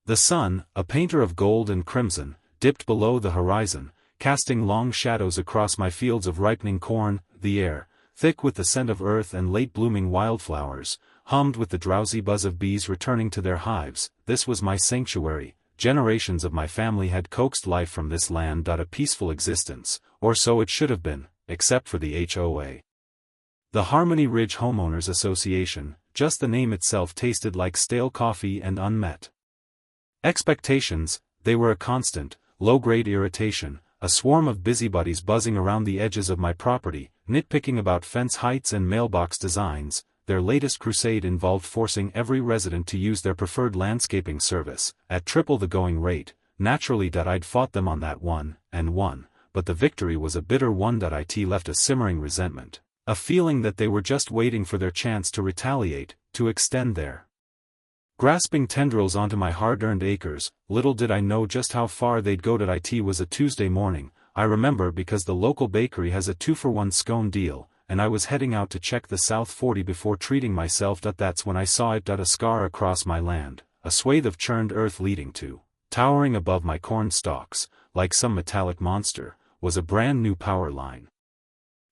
The sun, a painter of gold and crimson, dipped below the horizon, casting long shadows across my fields of ripening corn. The air, thick with the scent of earth and late-blooming wildflowers, hummed with the drowsy buzz of bees returning to their hives. This was my sanctuary. Generations of my family had coaxed life from this land. A peaceful existence, or so it should have been, except for the HOA. The Harmony Ridge Homeowners Association. Just the name itself tasted like stale coffee and unmet expectations. They were a constant, low-grade irritation, a swarm of busybodies buzzing around the edges of my property, nitpicking about fence heights and mailbox designs. Their latest crusade involved forcing every resident to use their preferred landscaping service, at triple the going rate. Naturally I'd fought them on that one, and won, but the victory was a bitter one. It left a simmering resentment, a feeling that they were just waiting for their chance to retaliate, to extend their grasping tendrils onto my hard-earned acres. Little did I know just how far they'd go. It was a Tuesday morning, I remember, because the local bakery has a 2-for-1 scone deal, and I was heading out to check the South 40 before treating myself. That's when I saw it. A scar across my land, a swathe of churned earth leading to, towering above my corn stalks, like some metallic monster, was a brand new power line.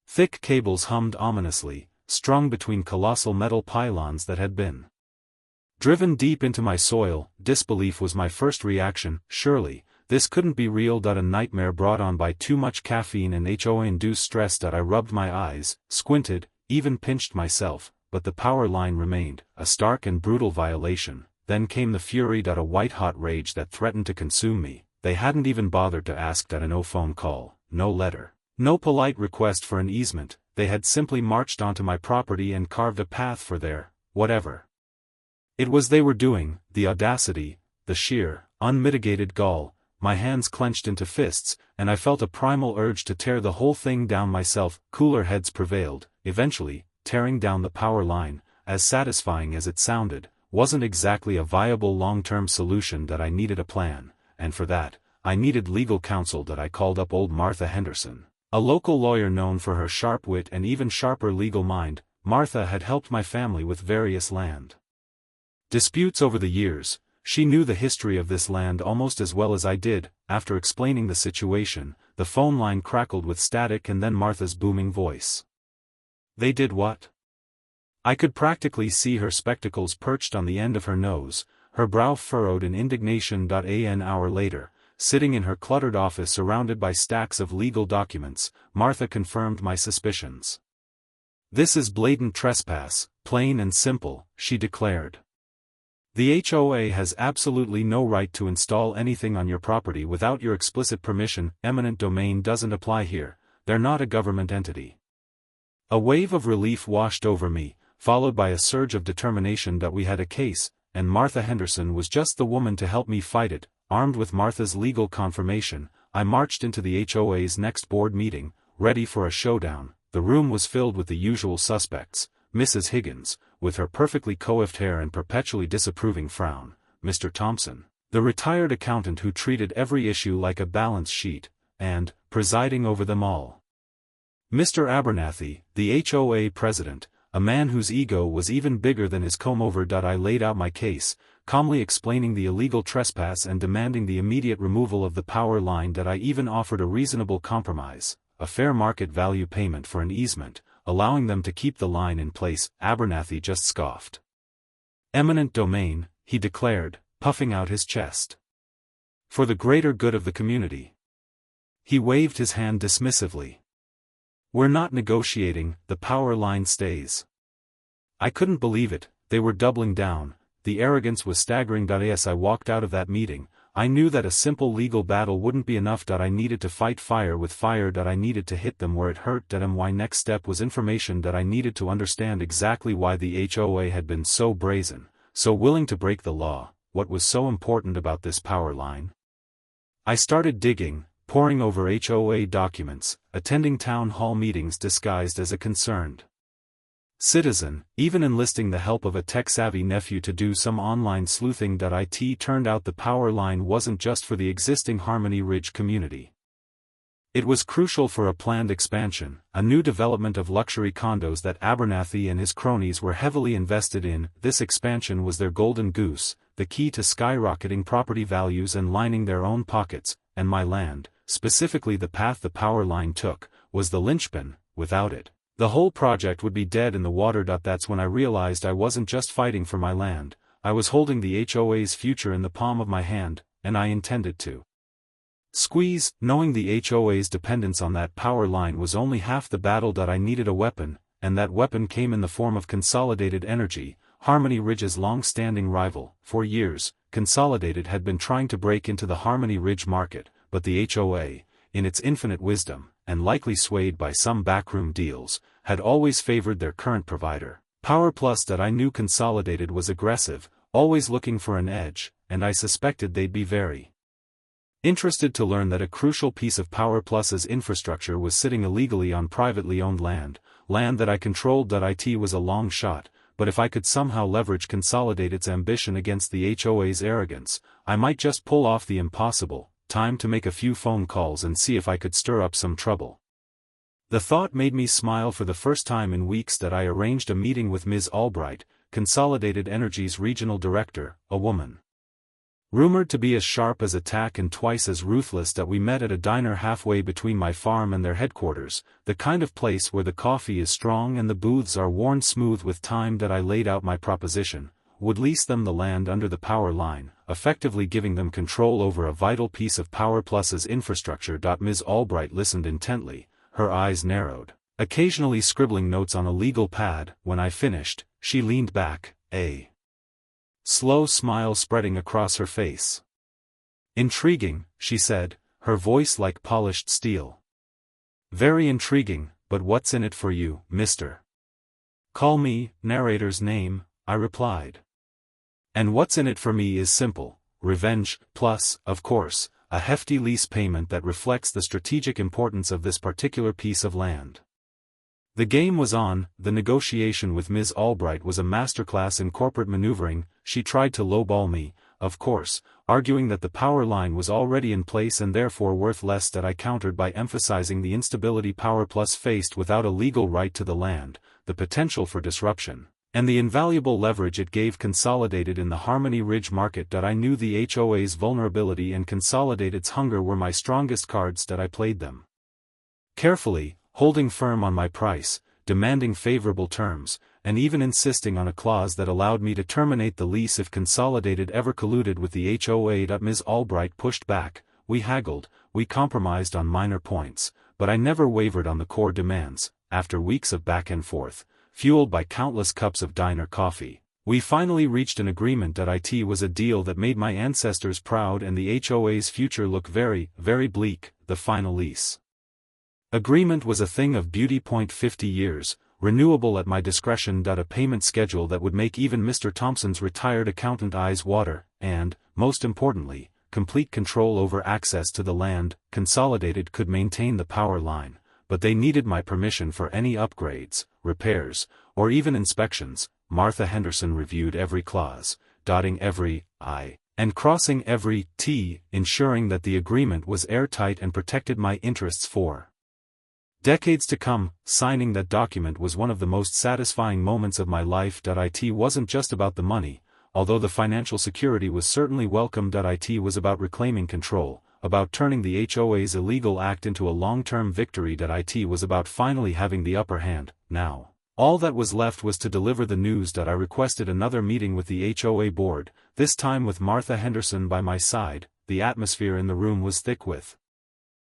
Thick cables hummed ominously, strung between colossal metal pylons that had been driven deep into my soil. Disbelief was my first reaction. Surely, this couldn't be real. A nightmare brought on by too much caffeine and HOA-induced stress. I rubbed my eyes, squinted, even pinched myself, but the power line remained, a stark and brutal violation. Then came the fury. A white-hot rage that threatened to consume me. They hadn't even bothered to ask. No phone call, no letter, no polite request for an easement. They had simply marched onto my property and carved a path for their whatever it was they were doing. The audacity, the sheer, unmitigated gall. My hands clenched into fists, and I felt a primal urge to tear the whole thing down myself. Cooler heads prevailed. Eventually, tearing down the power line, as satisfying as it sounded, wasn't exactly a viable long-term solution. I needed a plan, and for that, I needed legal counsel. I called up old Martha Henderson, a local lawyer known for her sharp wit and even sharper legal mind. Martha had helped my family with various land disputes over the years. She knew the history of this land almost as well as I did. After explaining the situation, the phone line crackled with static, and then Martha's booming voice. They did what? I could practically see her spectacles perched on the end of her nose, her brow furrowed in indignation. An hour later, sitting in her cluttered office surrounded by stacks of legal documents, Martha confirmed my suspicions. This is blatant trespass, plain and simple, she declared. The HOA has absolutely no right to install anything on your property without your explicit permission. Eminent domain doesn't apply here. They're not a government entity. A wave of relief washed over me, followed by a surge of determination. We had a case, and Martha Henderson was just the woman to help me fight it. Armed with Martha's legal confirmation, I marched into the HOA's next board meeting, ready for a showdown. The room was filled with the usual suspects: Mrs. Higgins, with her perfectly coiffed hair and perpetually disapproving frown; Mr. Thompson, the retired accountant who treated every issue like a balance sheet; and, presiding over them all, Mr. Abernathy, the HOA president, a man whose ego was even bigger than his comb-over. I laid out my case, calmly explaining the illegal trespass and demanding the immediate removal of the power line. I even offered a reasonable compromise, a fair market value payment for an easement, allowing them to keep the line in place. Abernathy just scoffed. Eminent domain, he declared, puffing out his chest. For the greater good of the community. He waved his hand dismissively. We're not negotiating, the power line stays. I couldn't believe it. They were doubling down. The arrogance was staggering. As I walked out of that meeting, I knew that a simple legal battle wouldn't be enough. I needed to fight fire with fire. I needed to hit them where it hurt. My next step was information. I needed to understand exactly why the HOA had been so brazen, so willing to break the law. What was so important about this power line? I started digging, poring over HOA documents, attending town hall meetings disguised as a concerned citizen, even enlisting the help of a tech-savvy nephew to do some online sleuthing. It turned out the power line wasn't just for the existing Harmony Ridge community. It was crucial for a planned expansion, a new development of luxury condos that Abernathy and his cronies were heavily invested in. This expansion was their golden goose, the key to skyrocketing property values and lining their own pockets, and my land, specifically the path the power line took, was the linchpin. Without it, the whole project would be dead in the water. That's when I realized I wasn't just fighting for my land, I was holding the HOA's future in the palm of my hand, and I intended to squeeze. Knowing the HOA's dependence on that power line was only half the battle. I needed a weapon, and that weapon came in the form of Consolidated Energy, Harmony Ridge's long-standing rival. For years, Consolidated had been trying to break into the Harmony Ridge market, but the HOA, in its infinite wisdom, and likely swayed by some backroom deals, had always favored their current provider, Power Plus. I knew Consolidated was aggressive, always looking for an edge, and I suspected they'd be very interested to learn that a crucial piece of Power Plus's infrastructure was sitting illegally on privately owned land that I controlled. It was a long shot, but if I could somehow leverage Consolidated's ambition against the HOA's arrogance, I might just pull off the impossible. Time to make a few phone calls and see if I could stir up some trouble. The thought made me smile. For the first time in weeks I arranged a meeting with Ms. Albright, Consolidated Energy's regional director, a woman rumored to be as sharp as a tack and twice as ruthless. We met at a diner halfway between my farm and their headquarters, the kind of place where the coffee is strong and the booths are worn smooth with time. I laid out my proposition, would lease them the land under the power line, effectively giving them control over a vital piece of Power Plus's infrastructure. Ms. Albright listened intently, her eyes narrowed, occasionally scribbling notes on a legal pad. When I finished, she leaned back, a slow smile spreading across her face. "Intriguing," she said, her voice like polished steel. "Very intriguing, but what's in it for you, mister?" "Call me narrator's name," I replied. "And what's in it for me is simple, revenge, plus, of course, a hefty lease payment that reflects the strategic importance of this particular piece of land." The game was on. The negotiation with Ms. Albright was a masterclass in corporate maneuvering. She tried to lowball me, of course, arguing that the power line was already in place and therefore worth less. I countered by emphasizing the instability Power Plus faced without a legal right to the land, the potential for disruption, and the invaluable leverage it gave Consolidated in the Harmony Ridge market. I knew the HOA's vulnerability and Consolidated's hunger were my strongest cards. I played them carefully, holding firm on my price, demanding favorable terms, and even insisting on a clause that allowed me to terminate the lease if Consolidated ever colluded with the HOA. Ms. Albright pushed back, we haggled, we compromised on minor points, but I never wavered on the core demands. After weeks of back and forth, fueled by countless cups of diner coffee, we finally reached an agreement. It was a deal that made my ancestors proud and the HOA's future look very, very bleak. The final lease agreement was a thing of beauty. 50 years, renewable at my discretion. A payment schedule that would make even Mr. Thompson's retired accountant eyes water, and, most importantly, complete control over access to the land. Consolidated could maintain the power line, but they needed my permission for any upgrades, repairs, or even inspections. Martha Henderson reviewed every clause, dotting every I, and crossing every T, ensuring that the agreement was airtight and protected my interests for decades to come. Signing that document was one of the most satisfying moments of my life. It wasn't just about the money, although the financial security was certainly welcome. It was about reclaiming control, about turning the HOA's illegal act into a long-term victory. It was about finally having the upper hand. Now, all that was left was to deliver the news. I requested another meeting with the HOA board, this time with Martha Henderson by my side. The atmosphere in the room was thick with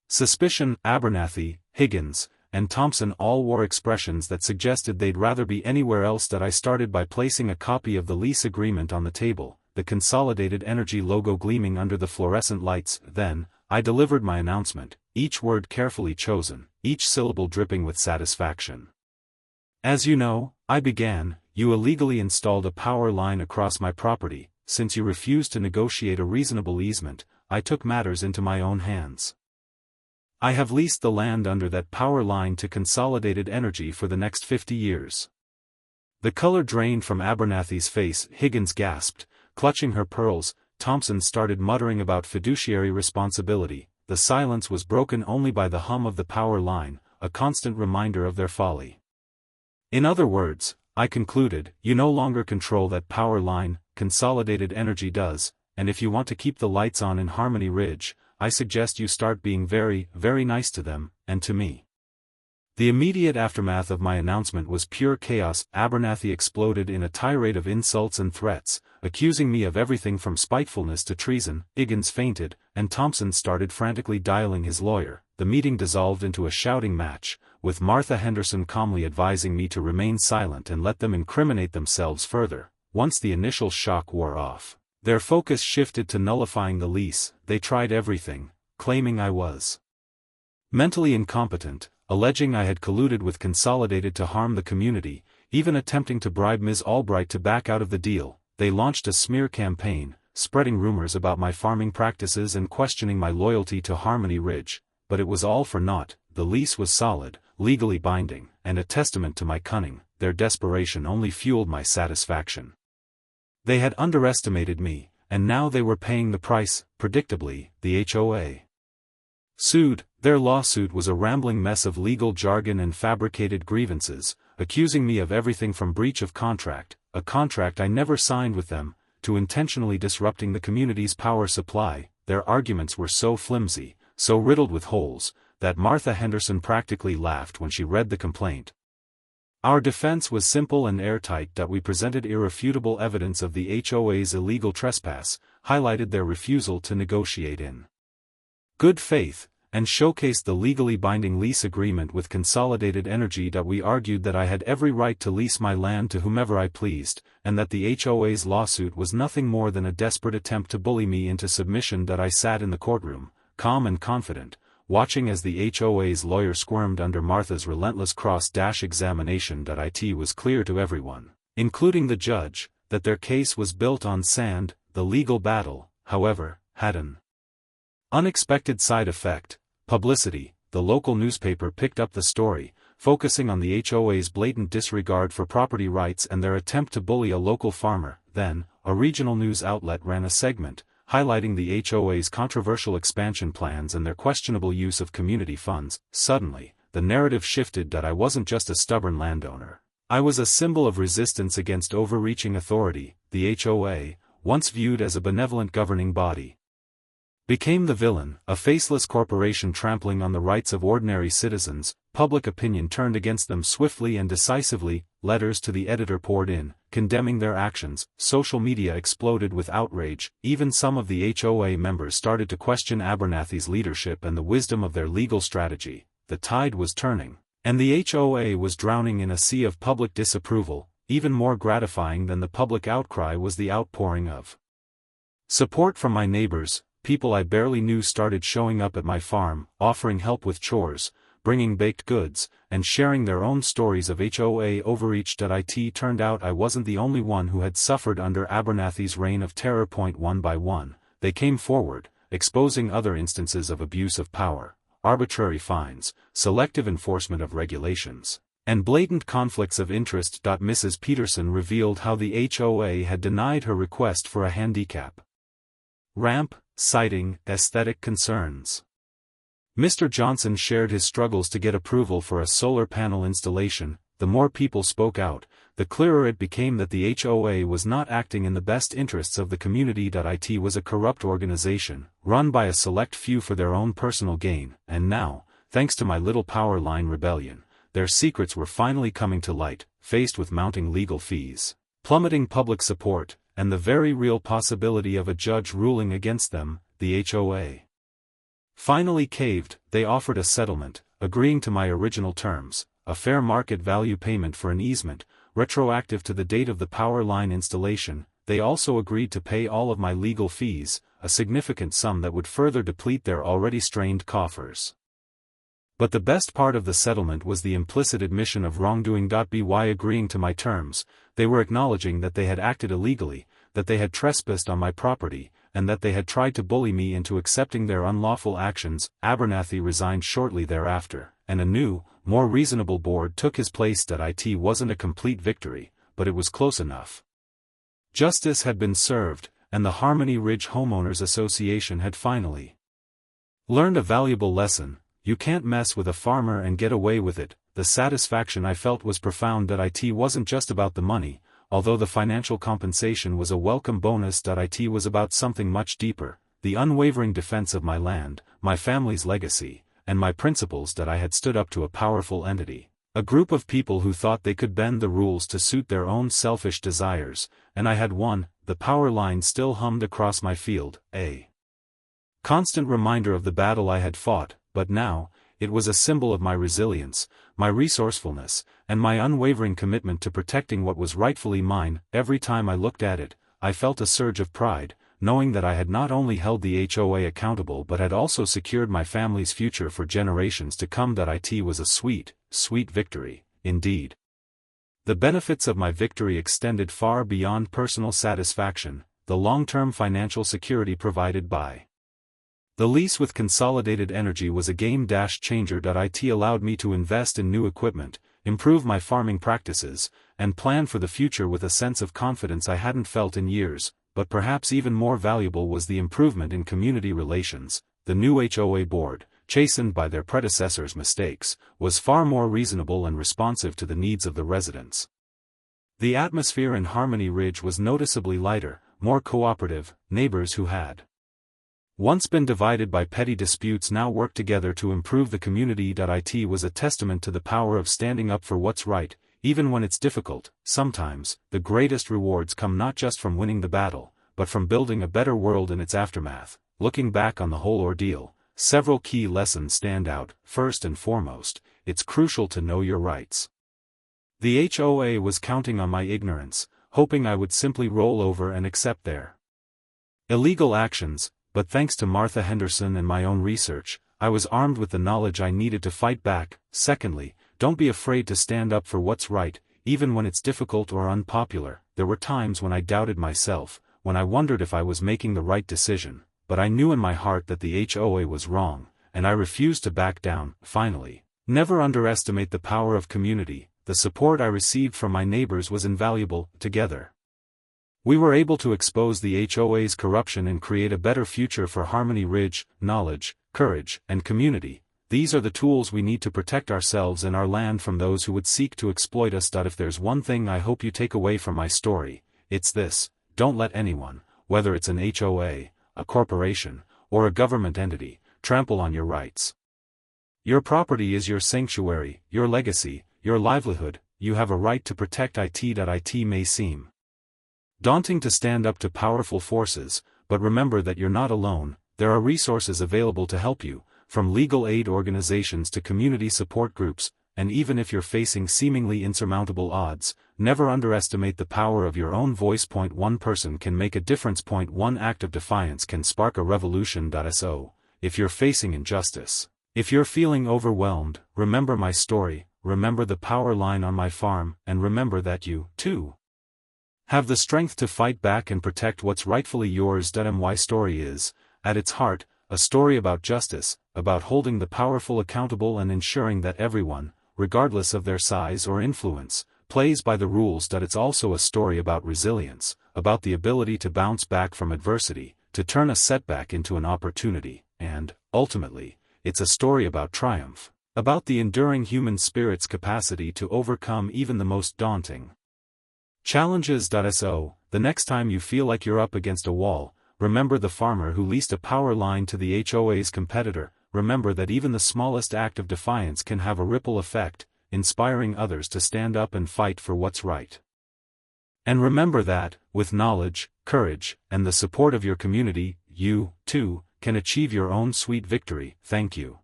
suspicion. Abernathy, Higgins, and Thompson all wore expressions that suggested they'd rather be anywhere else. I started by placing a copy of the lease agreement on the table, the Consolidated Energy logo gleaming under the fluorescent lights. Then, I delivered my announcement, each word carefully chosen, each syllable dripping with satisfaction. "As you know," I began, "you illegally installed a power line across my property. Since you refused to negotiate a reasonable easement, I took matters into my own hands. I have leased the land under that power line to Consolidated Energy for the next 50 years. The color drained from Abernathy's face. Higgins gasped, clutching her pearls. Thompson started muttering about fiduciary responsibility. The silence was broken only by the hum of the power line, a constant reminder of their folly. "In other words," I concluded, you no longer control that power line, Consolidated Energy does, and if you want to keep the lights on in Harmony Ridge, I suggest you start being very, very nice to them, and to me. The immediate aftermath of my announcement was pure chaos. Abernathy exploded in a tirade of insults and threats, accusing me of everything from spitefulness to treason. Higgins fainted, and Thompson started frantically dialing his lawyer. The meeting dissolved into a shouting match, with Martha Henderson calmly advising me to remain silent and let them incriminate themselves further. Once the initial shock wore off, their focus shifted to nullifying the lease. They tried everything, claiming I was mentally incompetent, alleging I had colluded with Consolidated to harm the community, even attempting to bribe Ms. Albright to back out of the deal. They launched a smear campaign, spreading rumors about my farming practices and questioning my loyalty to Harmony Ridge, but it was all for naught. The lease was solid, legally binding, and a testament to my cunning. Their desperation only fueled my satisfaction. They had underestimated me, and now they were paying the price. Predictably, the HOA sued. Their lawsuit was a rambling mess of legal jargon and fabricated grievances, accusing me of everything from breach of contract, a contract I never signed with them, to intentionally disrupting the community's power supply. Their arguments were so flimsy, so riddled with holes, that Martha Henderson practically laughed when she read the complaint. Our defense was simple and airtight: that we presented irrefutable evidence of the HOA's illegal trespass, highlighted their refusal to negotiate in good faith, and showcased the legally binding lease agreement with Consolidated Energy. That we argued that I had every right to lease my land to whomever I pleased, and that the HOA's lawsuit was nothing more than a desperate attempt to bully me into submission. That I sat in the courtroom, calm and confident, watching as the HOA's lawyer squirmed under Martha's relentless cross-examination. That it was clear to everyone, including the judge, that their case was built on sand. The legal battle, however, had an unexpected side effect: publicity. The local newspaper picked up the story, focusing on the HOA's blatant disregard for property rights and their attempt to bully a local farmer. Then, a regional news outlet ran a segment, highlighting the HOA's controversial expansion plans and their questionable use of community funds. Suddenly, the narrative shifted: that I wasn't just a stubborn landowner. I was a symbol of resistance against overreaching authority. The HOA, once viewed as a benevolent governing body, became the villain, a faceless corporation trampling on the rights of ordinary citizens. Public opinion turned against them swiftly and decisively. Letters to the editor poured in, condemning their actions. Social media exploded with outrage. Even some of the HOA members started to question Abernathy's leadership and the wisdom of their legal strategy. The tide was turning, and the HOA was drowning in a sea of public disapproval. Even more gratifying than the public outcry was the outpouring of support from my neighbors. People I barely knew started showing up at my farm, offering help with chores, bringing baked goods, and sharing their own stories of HOA overreach. It turned out I wasn't the only one who had suffered under Abernathy's reign of terror. One by one, they came forward, exposing other instances of abuse of power, arbitrary fines, selective enforcement of regulations, and blatant conflicts of interest. Mrs. Peterson revealed how the HOA had denied her request for a handicap ramp, citing aesthetic concerns. Mr. Johnson shared his struggles to get approval for a solar panel installation. The more people spoke out, the clearer it became that the HOA was not acting in the best interests of the community. It was a corrupt organization, run by a select few for their own personal gain, and now, thanks to my little power line rebellion, their secrets were finally coming to light. Faced with mounting legal fees, plummeting public support, and the very real possibility of a judge ruling against them, the HOA finally caved. They offered a settlement, agreeing to my original terms, a fair market value payment for an easement, retroactive to the date of the power line installation. They also agreed to pay all of my legal fees, a significant sum that would further deplete their already strained coffers. But the best part of the settlement was the implicit admission of wrongdoing. By agreeing to my terms, they were acknowledging that they had acted illegally, that they had trespassed on my property, and that they had tried to bully me into accepting their unlawful actions. Abernathy resigned shortly thereafter, and a new, more reasonable board took his place. It wasn't a complete victory, but it was close enough. Justice had been served, and the Harmony Ridge Homeowners Association had finally learned a valuable lesson: you can't mess with a farmer and get away with it. the satisfaction I felt was profound. It wasn't just about the money, although the financial compensation was a welcome bonus. It was about something much deeper, the unwavering defense of my land, my family's legacy, and my principles. That I had stood up to a powerful entity, a group of people who thought they could bend the rules to suit their own selfish desires, and I had won. The power line still hummed across my field, a constant reminder of the battle I had fought, but now, it was a symbol of my resilience, my resourcefulness, and my unwavering commitment to protecting what was rightfully mine. Every time I looked at it, I felt a surge of pride, knowing that I had not only held the HOA accountable but had also secured my family's future for generations to come. It was a sweet, sweet victory, indeed. The benefits of my victory extended far beyond personal satisfaction, the long-term financial security provided by the lease with Consolidated Energy was a game-changer. It allowed me to invest in new equipment, improve my farming practices, and plan for the future with a sense of confidence I hadn't felt in years. But perhaps even more valuable was the improvement in community relations. The new HOA board, chastened by their predecessors' mistakes, was far more reasonable and responsive to the needs of the residents. The atmosphere in Harmony Ridge was noticeably lighter, more cooperative. Neighbors who had once been divided by petty disputes now worked together to improve the community. It was a testament to the power of standing up for what's right, even when it's difficult. Sometimes, the greatest rewards come not just from winning the battle, but from building a better world in its aftermath. Looking back on the whole ordeal, several key lessons stand out. First and foremost, it's crucial to know your rights. The HOA was counting on my ignorance, hoping I would simply roll over and accept their illegal actions, but thanks to Martha Henderson and my own research, I was armed with the knowledge I needed to fight back. Secondly, don't be afraid to stand up for what's right, even when it's difficult or unpopular. There were times when I doubted myself, when I wondered if I was making the right decision, but I knew in my heart that the HOA was wrong, and I refused to back down. Finally, never underestimate the power of community. The support I received from my neighbors was invaluable. Together, we were able to expose the HOA's corruption and create a better future for Harmony Ridge. Knowledge, courage, and community. These are the tools we need to protect ourselves and our land from those who would seek to exploit us. If there's one thing I hope you take away from my story, it's this: don't let anyone, whether it's an HOA, a corporation, or a government entity, trample on your rights. Your property is your sanctuary, your legacy, your livelihood. You have a right to protect it. It may seem daunting to stand up to powerful forces, but remember that you're not alone. There are resources available to help you, from legal aid organizations to community support groups, and even if you're facing seemingly insurmountable odds, never underestimate the power of your own voice. One person can make a difference. One act of defiance can spark a revolution. So, if you're facing injustice, if you're feeling overwhelmed, remember my story, remember the power line on my farm, and remember that you, too, have the strength to fight back and protect what's rightfully yours. My story is, at its heart, a story about justice, about holding the powerful accountable and ensuring that everyone, regardless of their size or influence, plays by the rules. It's also a story about resilience, about the ability to bounce back from adversity, to turn a setback into an opportunity, and, ultimately, it's a story about triumph, about the enduring human spirit's capacity to overcome even the most daunting challenges. So, the next time you feel like you're up against a wall, remember the farmer who leased a power line to the HOA's competitor. Remember that even the smallest act of defiance can have a ripple effect, inspiring others to stand up and fight for what's right. And remember that, with knowledge, courage, and the support of your community, you, too, can achieve your own sweet victory. Thank you.